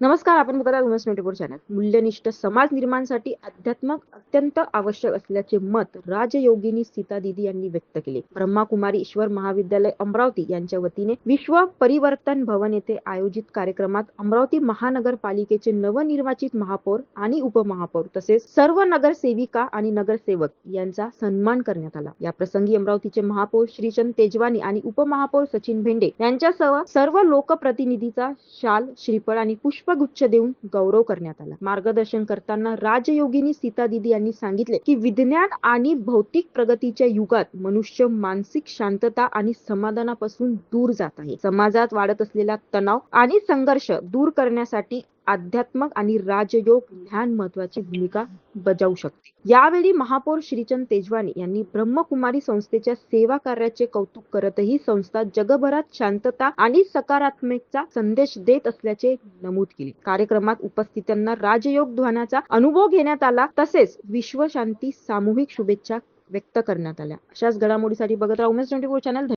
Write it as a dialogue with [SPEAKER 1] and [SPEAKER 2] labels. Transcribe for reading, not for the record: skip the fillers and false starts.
[SPEAKER 1] नमस्कार, आपण बघत आहात उमेश 24 चॅनल. मूल्यनिष्ठ समाज निर्माणासाठी अध्यात्म अत्यंत आवश्यक असल्याचे मत राजयोगिनी सीता दीदी यांनी व्यक्त केले. ब्रह्माकुमारी ईश्वर महाविद्यालय अमरावती यांच्या वतीने विश्व परिवर्तन भवन येथे आयोजित कार्यक्रमात अमरावती महानगरपालिकेचे नवनिर्वाचित महापौर आणि उपमहापौर तसेच सर्व नगरसेविका आणि नगरसेवक यांचा सन्मान करण्यात आला. या प्रसंगी अमरावतीचे महापौर श्रीचंद तेजवानी आणि उपमहापौर सचिन भेंडे यांच्यासह सर्व लोकप्रतिनिधीचा शाल, श्रीफळ आणि पुष्पगुच्छ देऊन गौरव करण्यात आला. मार्गदर्शन करताना राजयोगिनी सीता दीदी यांनी सांगितले की विज्ञान आणि भौतिक प्रगतीच्या युगात मनुष्य मानसिक शांतता आणि समाधानापासून दूर जात आहे. समाजात वाढत असलेला तणाव आणि संघर्ष दूर करण्यासाठी आध्यात्मक आणि राजयोग ध्यान महत्वाची भूमिका बजावू शकते. यावेळी महापौर श्रीचंद तेजवानी यांनी ब्रह्मकुमारी संस्थेच्या सेवा कार्याचे कौतुक करत ही संस्था जगभरात शांतता आणि सकारात्मकतेचा संदेश देत असल्याचे नमूद केले. कार्यक्रमात उपस्थितांना राजयोग ध्यानाचा अनुभव घेण्यात आला तसेच विश्व शांती सामूहिक शुभेच्छा व्यक्त करण्यात आल्या. अशाच घडामोडीसाठी बघत राहा उमेश 24 चॅनल.